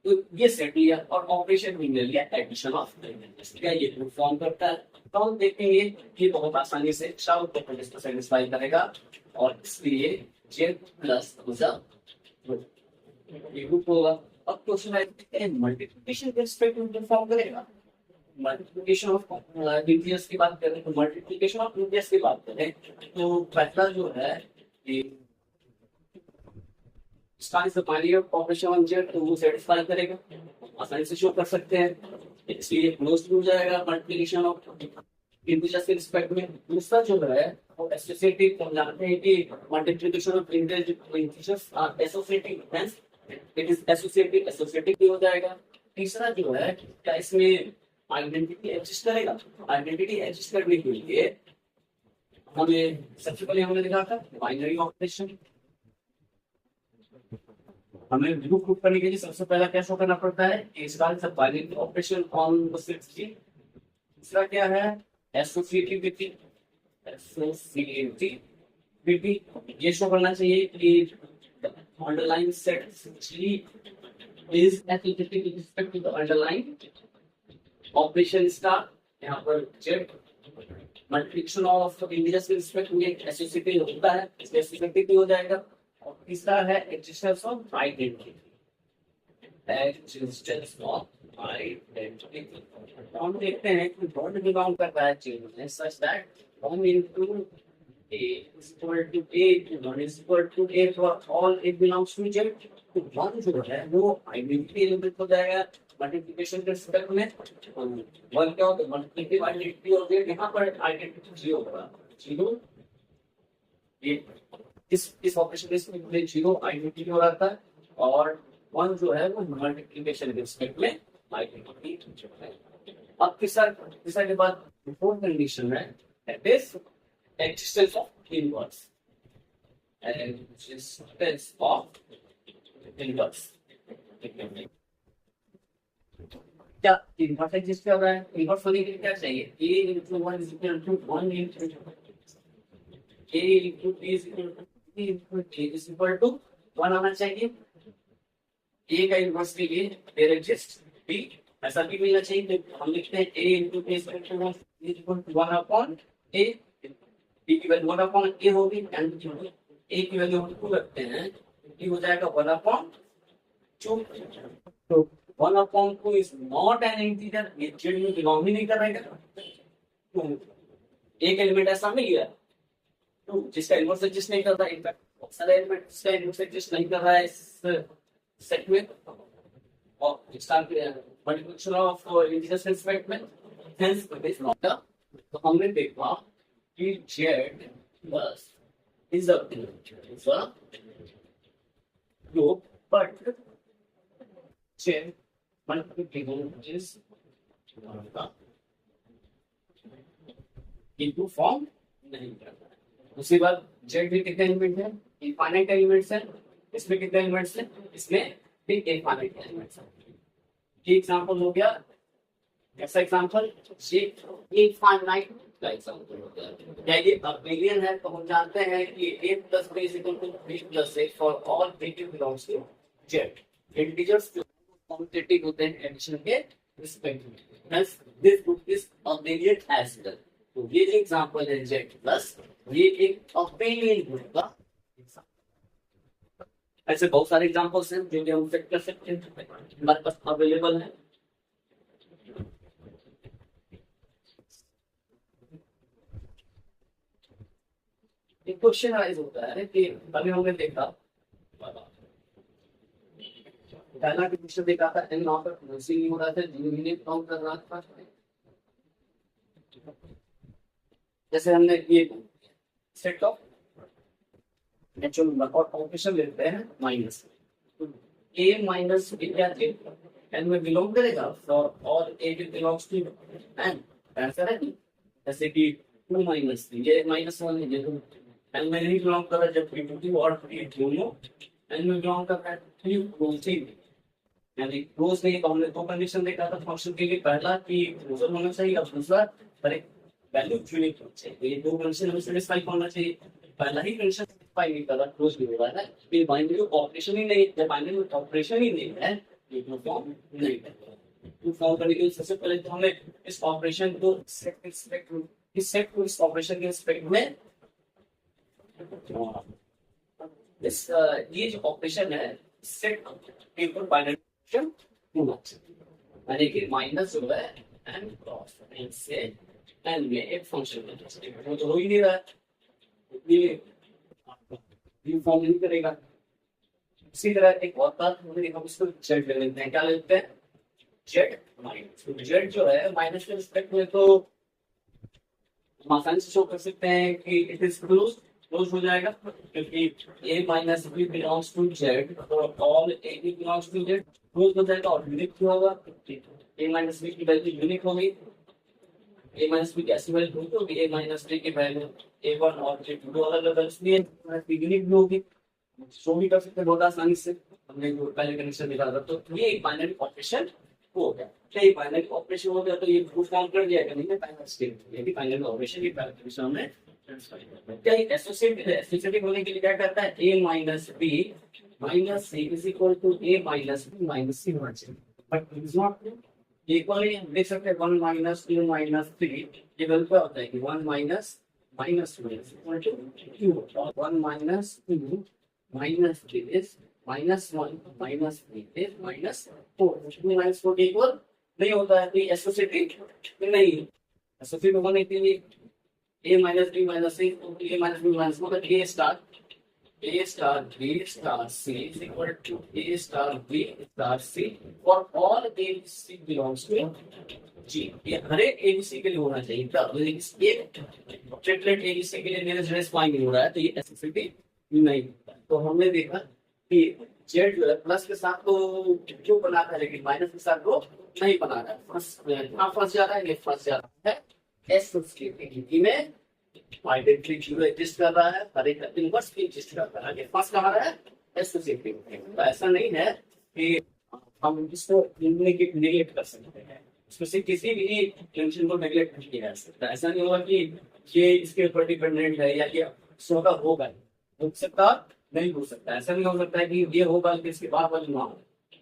तो ये सेट लिया और ऑपरेशन भी ले लिया एडिशन ऑफ क्या ये ग्रुप फॉर्म करता है। तो हम देखेंगे कि बहुत आसानी से शाउट को सेटिस्फाई करेगा, और इसलिए जेड प्लस ये ग्रुप होगा। अब क्वेश्चन है मल्टीप्लिकेशन के रिस्पेक्ट में ग्रुप फॉर्म करेगा। मल्टीप्लिकेशन ऑफ इंटीजर्स की बात करें तो मल्टीप्लिकेशन ऑफ इंटीजर्स की बात करें तो पहला जो है ये ऑपरेशन ऑन जेड, तो वो सेटिस्फाई करेगा, आसानी से शो कर सकते हैं, इसलिए क्लोज हो जाएगा मल्टीप्लिकेशन ऑफ इंटीजर्स के रिस्पेक्ट में। दूसरा जो है वो एसोसिएटिव, हम जानते हैं कि multiplication of integers are associative, hence it is associative, associative भी हो जाएगा। तीसरा जो है, क्या इसमें आइडेंटिटी एग्जिस्ट करेगा? आइडेंटिटी एग्जिस्ट करने के लिए हमें सबसे पहले हमने देखा था बाइनरी ऑपरेशन। हमें ग्रुप करने के लिए सबसे पहला क्या शो करना पड़ता है? इसका binary operation on the set. दूसरा क्या है? एसोसिएटिविटी। एसोसिएटिविटी ये शो करना चाहिए कि underline set G is associated with respect to the underlying operation star. यहाँ पर Z मल्टीप्लिकेशन ऑफ इंटीजर्स के रिस्पेक्ट में एसोसिएटिव होता है, इसलिए एसोसिएटिव भी हो जाएगा। और तीसरा है existence of identity. Existence of identity हम देखते हैं कि डॉट बिलोंग करता है चेन में such that 1 into A is equal to A, 1 is equal to A for all it belongs to Z। तो 1 जो है वो आइडेंटिटी एलिमेंट हो जाएगा मल्टीप्लिकेशन के रिस्पेक्ट में। 1 क्या होता है? मल्टीप्लिकेटिव आइडेंटिटी हो गया। यहाँ पर आइडेंटिटी 0 होगा। 0 ये इस ऑपरेशन में 0 आइडेंटिटी हो रहा था और 1 जो है वो मल्टीप्लिकेशन के रिस्पेक्ट में आइडेंटिटी है। अब तीसरा के बाद फोर्थ कंडीशन है that is existence of inverse। Existence of inverse। क्या इनवर्स एग्जिस्ट कर रहा है? इनवर्स होने के लिए क्या चाहिए? a into 1 is equal to 1 into a into b is equal to b into a is equal to 1 आना चाहिए। a का इनवर्स के लिए there exists b ऐसा भी मिलना चाहिए। तो हम लिखते हैं a into b is equal to 1 upon a। b की वैल्यू 1 अपॉन a होगी एंड a की वैल्यू हम 2 रखते हैं, ये हो जाएगा 1 अपॉन 2। तो 1 upon 2 is not an integer, ये z में बिलोंग ही नहीं करेगा। तो एक एलिमेंट ऐसा मिल गया तो जिसका इनवर्स एग्जिस्ट नहीं करता। इनफैक्ट बहुत सारे एलिमेंट जिसका इनवर्स एग्जिस्ट नहीं कर रहा है इस सेट में और इसका मल्टीप्लिकेशन ऑफ इंटीजर्स के रिस्पेक्ट में, hence it is not a. तो हमने देखा कि Z plus is a group, but Z multiplication is into form नहीं करता है। उसके बाद Z में कितने एलिमेंट है? इनफाइनाइट एलिमेंट्स है। इसमें कितने एलिमेंट्स है? इसमें भी इनफाइनाइट एलिमेंट्स है। ये एग्जांपल हो गया। ऐसा एग्जांपल Z इनफाइनाइट का एग्जांपल हो गया। ये अबेलियन है तो हम जानते हैं कि a plus b is equal to b plus a for all b belongs to Z। Integers जो कॉम्पिटिटिव होते हैं एडिशन के रिस्पेक्ट में, hence this group is abelian as well। तो ये जो एग्जांपल है Z प्लस, ये एक अबेलियन ग्रुप का एग्जांपल। ऐसे बहुत सारे एग्जांपल्स हैं जो हम चेक कर सकते हैं, हमारे पास अवेलेबल है। एक क्वेश्चन राइज होता है कि अभी हमने देखा पहला क्वेश्चन देखा था एन नॉट नहीं हो रहा था, यूनिट काउंट कर रहा था। जैसे हमने ये सेट ऑफ नेचुरल नंबर और ऑपरेशन लेते हैं माइनस a माइनस b क्या थे? n में बिलोंग करेगा और a बिलोंग्स टू n। ऐसा है जैसे कि 2 माइनस 3 ये माइनस 1 है, n में नहीं बिलोंग कर रहा जब 2 और 3 दोनों n में बिलोंग कर रहा है 3 क्लोज यानी क्लोज नहीं। तो हमने दो कंडीशन देखा था फंक्शन के लिए, पहला कि क्लोजर होना चाहिए और दूसरा पर एक वैल्यू यूनिक होना चाहिए। तो ये दो कंडीशन हमें सेटिस्फाई होना चाहिए। पहला ही कंडीशन सेटिस्फाई नहीं कर रहा, क्लोज नहीं हो रहा है, फिर बाइनरी ऑपरेशन ही नहीं, जब बाइनरी ऑपरेशन ही नहीं है ये फॉर्म नहीं करता। तो फॉर्म करने के लिए सबसे पहले तो हमें इस ऑपरेशन को सेट के रिस्पेक्ट में, इस सेट को इस ऑपरेशन के रिस्पेक्ट में इस ये जो ऑपरेशन है सेट के ऊपर बाइनरी ऑपरेशन होना चाहिए, यानी कि माइनस जो है एंड क्रॉस एंड से एंड में एक फंक्शन वो तो हो ही नहीं रहा है, ये फॉर्म नहीं करेगा। इसी तरह एक और बात हम इसको जेड ले लेते हैं, क्या लेते हैं? Z minus. तो जेड जो है माइनस के रिस्पेक्ट में तो हम आसानी से शो कर सकते हैं कि इट इज क्लोज हो जाएगा, क्योंकि a minus b belongs to Z और all a b belongs to Z. Close हो जाएगा और यूनिक क्यों होगा, ए माइनस बी की वैल्यू यूनिक होगी, ए माइनस बी की ऐसी वैल्यू होगी, ए माइनस बी की वैल्यू ए वन और ए टू अलग अलग इसलिए यूनिक भी होगी, शो भी कर सकते हैं बहुत आसानी से, हमने जो पहले कनेक्शन निकाला था। तो ये एक बाइनरी ऑपरेशन हो गया। क्या ये बाइनरी ऑपरेशन हो गया तो ये प्रूफ फॉर्म कर दिया नहीं है बाइनरी स्टेट, ये भी बाइनरी ऑपरेशन की पैरामीटर में क्या एसोसिएटिव होने के लिए क्या करता है, a minus B minus C is equal to a minus B minus C होना चाहिए, but it is not equally. देख सकते हैं 1 माइनस 2 माइनस 3 ये वैल्यू क्या होता है कि 1 minus minus 2 is equal to q और 1 minus 2 minus 3 is minus 1 minus 3 is minus 4 minus 4 equal नहीं होता है, तो एसोसिएटिव नहीं, एसोसिएटिव होने के लिए a minus b minus c, a minus b minus मतलब a star b star c is equal to a star b star c for all a b c belongs to g। ये हर एक a b c के लिए होना चाहिए था, एक triplet a b c के लिए नियरेस्ट पॉइंट नहीं हो रहा है, तो ये एसोसिएटिव नहीं होता। तो हमने देखा कि z जो है प्लस के साथ तो क्यों बनाता है लेकिन माइनस के साथ वो नहीं बनाता है, फंस जा रहा है, ये फंस जा रहा है एसोसिएटिविटी में। आइडेंटिटी जीरो एग्जिस्ट कर रहा है, हर एक इनवर्स भी एग्जिस्ट कर रहा है, ये फर्स्ट कहा है एसोसिएटिविटी। तो ऐसा नहीं है कि हम इसको नेगलेक्ट कर सकते हैं, इसमें किसी भी टेंशन को नेगलेक्ट नहीं किया जा सकता। ऐसा नहीं होगा कि ये इसके ऊपर डिपेंडेंट है या कि सो का होगा, हो सकता नहीं हो सकता, ऐसा नहीं हो सकता है कि ये होगा कि इसके बाद वाली ना हो।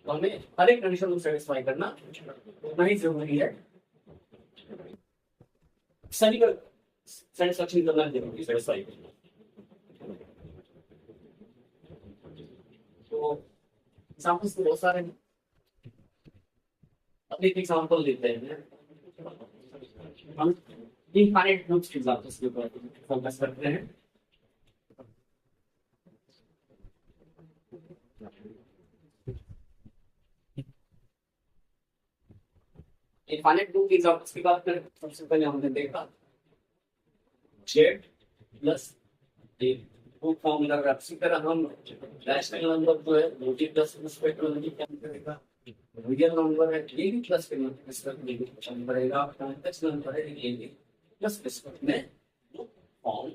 तो हमें हर एक कंडीशन को सेटिस्फाई करना उतना ही जरूरी है, सभी का सेटिस्फैक्शन करना जरूरी है। तो एग्जांपल्स तो बहुत सारे हैं, अब एक एग्जांपल लेते हैं, हम इनफाइनाइट ग्रुप्स के एग्जांपल्स के ऊपर फोकस करते हैं। इनफाइनाइट ग्रुप के एग्जांपल्स की बात करें, सबसे पहले हमने देखा जेड प्लस ए को फॉर्मूला का इसी तरह हम रैशनल नंबर जो है वो भी प्लस रिस्पेक्ट में क्या करेगा, रियल नंबर है ये भी प्लस के रिस्पेक्ट में फॉर्म करेगा, कॉम्प्लेक्स नंबर है ये भी प्लस रिस्पेक्ट में फॉर्म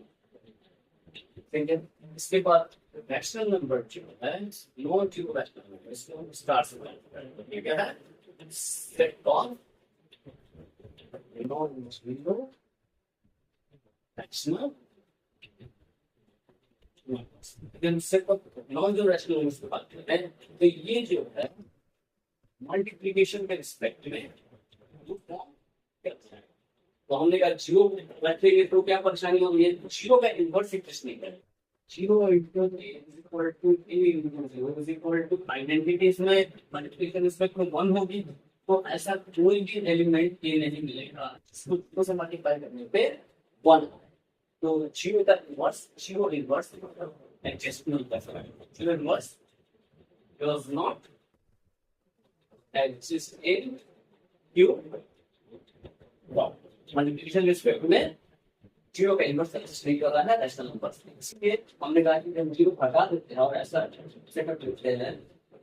करेंगे। इसके बाद रैशनल नंबर जो है नॉन जीरो रैशनल नंबर इसको हम स्टार से करेंगे, क्या है set of non zero rational set of non zero rational numbers की बात करते हैं। तो ये जो है मल्टीप्लिकेशन के रिस्पेक्ट में वो फॉर्म करता है। तो हमने कहा जीरो रखेंगे तो क्या परेशानी होगी, जीरो का इनवर्स एग्जिस्ट नहीं करेगा, zero equal to is equal to identity इसमें मल्टीप्लिकेशन रिस्पेक्ट में 1 होगी, तो ऐसा कोई भी एलिमेंट ये नहीं मिलेगा इसको 2 से मल्टीप्लाई करने पे 1। तो जीरो का इनवर्स एग्जिस्ट नहीं कर सकता, zero inverse does not exist in Q multiplication respect में जीरो का इनवर्स एग्जिस्ट नहीं कर रहा है रैशनल नंबर्स में। इसलिए हमने कहा कि हम जीरो हटा देते हैं और ऐसा सेटअप लिखते हैं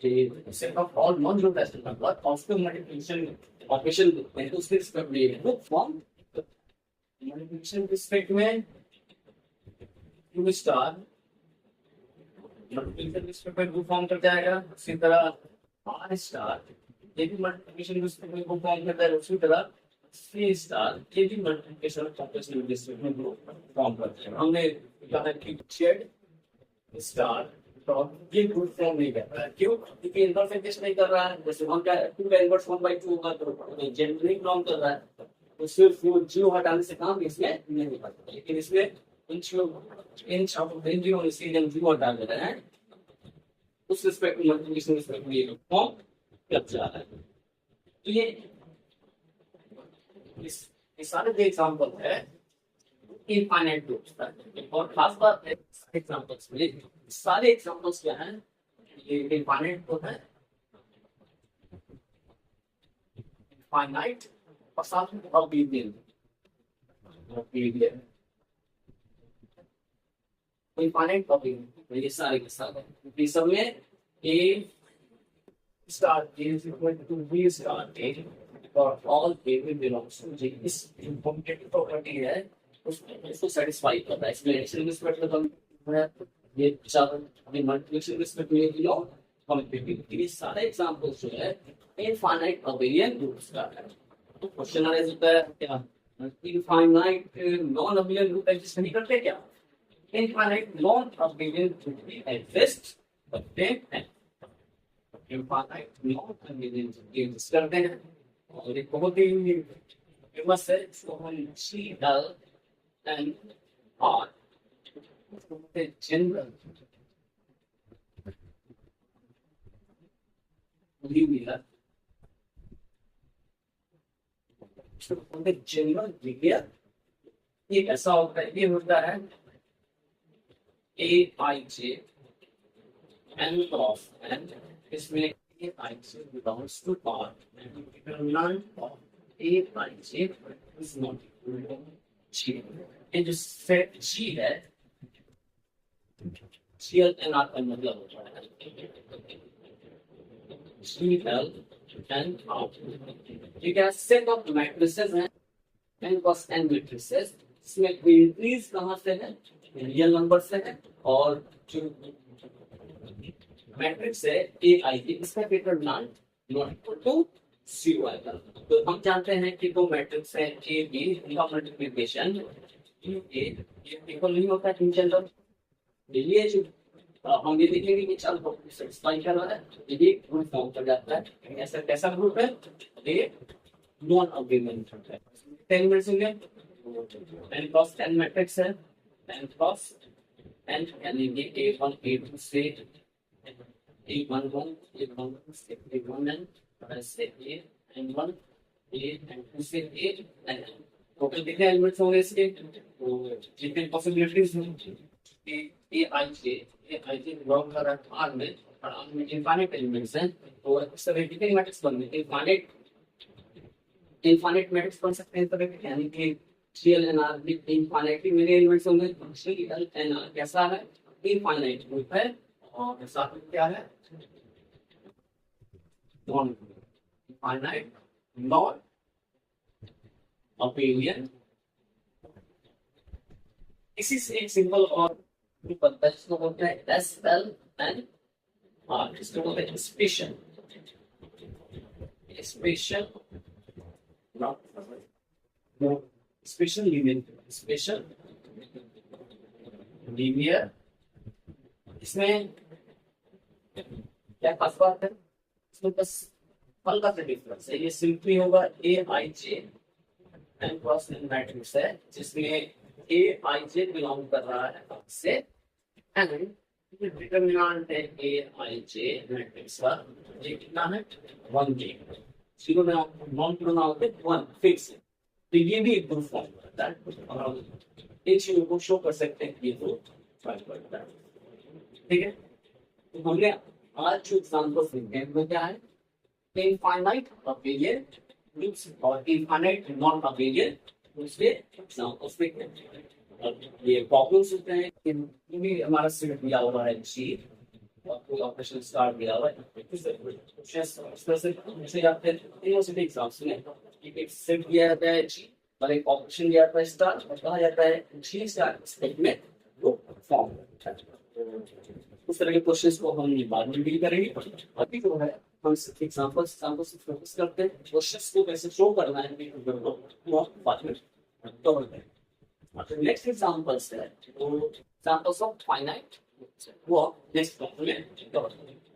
कि set of all non zero rational number of multiplication operation में उसके रिस्पेक्ट में वो फॉर्म मल्टीप्लिकेशन रिस्पेक्ट में Q स्टार मल्टीप्लिकेशन रिस्पेक्ट में वो फॉर्म कर जाएगा, उसी तरह R स्टार ये भी मल्टीप्लिकेशन रिस्पेक्ट में फॉर्म करता है, उसी तरह C स्टार ये भी मल्टीप्लिकेशन ऑपरेशन रिस्पेक्ट में फॉर्म करता है। हमने कहा कि Z स्टार तो ये गुड फॉर्म नहीं कर रहा है, क्यों? क्योंकि इनवर्स एग्जिस्ट नहीं कर रहा है। जैसे हम क्या 2 का इनवर्स 1/2 होगा तो Z नहीं फॉर्म कर रहा है, तो सिर्फ वो जीरो हटाने से काम इसमें नहीं हो पाता, लेकिन इसमें इन जीरो से जीरो हटा दे रहे हैं उस रिस्पेक्ट में मल्टीप्लिकेशन रिस्पेक्ट में ये फॉर्म कर जा रहा है। तो ये इस सारे जो एग्जांपल है इनफाइनाइट ग्रुप्स का, और खास बात है एग्जांपल्स में सारे एग्जांपल्स क्या हैं ये इनफाइनाइट तो है इनफाइनाइट और साथ में अबेलियन इनफाइनाइट अबेलियन ये सारे के सारे सब में ए star A is equal to B star A for all A belongs to G. इस कम्यूटेटिव प्रॉपर्टी है उसमें इसको सेटिस्फाई करता है। एक्सप्लेनेशन रिस्पेक्ट तो है ये चार अपनी मल्टीप्लिकेशन रिस्पेक्ट में भी और कम्यूटेटिव ये सारे एग्जांपल्स जो है इनफाइनाइट अबेलियन ग्रुप्स का है। तो क्वेश्चन आ होता है क्या infinite non abelian group exist नहीं करते क्या? Infinite non abelian group exist करते हैं। Infinite non abelian group exist करते हैं और एक बहुत ही फेमस है इसको हम C L N R general linear general linear ये कैसा होता है? ये होता है A I J N cross N इसमें A I J belongs to R and none of A I J is not equal to G. ये जो सेट जी है सी एल एन आर का मतलब होता है सी एल एन आर। ये क्या सेट ऑफ मैट्रिसेस हैं एन क्रॉस एन मैट्रिसेस। इसमें इंक्रीज कहां से है? रियल नंबर से है और जो मैट्रिक्स है ए आई की इसका डिटरमिनेंट नॉट इक्वल टू 0 आएगा। तो हम जानते हैं कि दो मैट्रिक्स है ए बी इनका मल्टीप्लिकेशन ये इक्वल नहीं होता है इन जनरल। ये जो हम ये देखेंगे कि चल सेटिस्फाई कर रहा है ये ग्रुप फॉर्म कर जाता है। ऐसा कैसा ग्रुप है? ये नॉन अबेलियन ग्रुप है। 10 मिनट्स होंगे n cross 10 मैट्रिक्स है n cross n यानी a1 a2 से a11 a11 से a1n से an1 a2 से an टोटल कितने एलिमेंट्स होंगे इसके? तो जितने पॉसिबिलिटीज हैं ए आई जे बिलोंग कर रहा है R में और R में इनफाइनाइट एलिमेंट्स हैं। तो इस तरह कितने मैट्रिक्स बन गए? इनफाइनाइट मैट्रिक्स बन सकते हैं इस तरह के, यानी कि CLNR भी इनफाइनाइटली मेरे एलिमेंट्स होंगे। CLNR कैसा है? इनफाइनाइट ग्रुप है और साथ में क्या है? Non infinite non abelian. इसी से एक सिंपल और बनता है जिसको बोलते हैं SLNR। इसको बोलते हैं स्पेशल स्पेशल लीनियर। इसमें क्या खास बात है? इसमें बस हल्का सा डिफरेंस है। ये सिंपली होगा A I J N cross N matrix है जिसमें ए आई जे बिलोंग कर रहा है से एंड डिटरमिनेंट है ए आई जे मैट्रिक्स का। ये कितना है? 1 के 0 में नॉन प्रोनाउन है 1 फिक्स है। तो ये भी एक ग्रुप फॉर्म करता है और एक चीज को शो कर सकते हैं ये तो करता है। ठीक है, तो हमने आज जो एग्जांपल्स लिखे हैं वो क्या है? इनफाइनाइट अबेलियन ग्रुप्स और इनफाइनाइट नॉन अबेलियन ग्रुप्स के एग्जांपल्स लिखे हैं। और ये प्रॉब्लम्स होते हैं कि भी हमारा सेट दिया हुआ है जी और कोई ऑपरेशन स्टार्ट दिया हुआ है इस तरह से जैसे आपने यूनिवर्सिटी एग्जाम्स में एक सेट दिया जाता है जी और एक ऑपरेशन दिया जाता है स्टार और कहा जाता है जी स्टार स्टेटमेंट वो फॉर्म करता है। उस तरह के क्वेश्चंस को हम बाद में डील करेंगे। अभी जो है हम एग्जांपल्स से फोकस करते हैं। क्वेश्चंस को कैसे शो करना है वो बाद में कवर करेंगे। नेक्स्ट एग्जांपल्स है वो एग्जांपल्स ऑफ फाइनाइट वो नेक्स्ट क्लास में कवर करेंगे।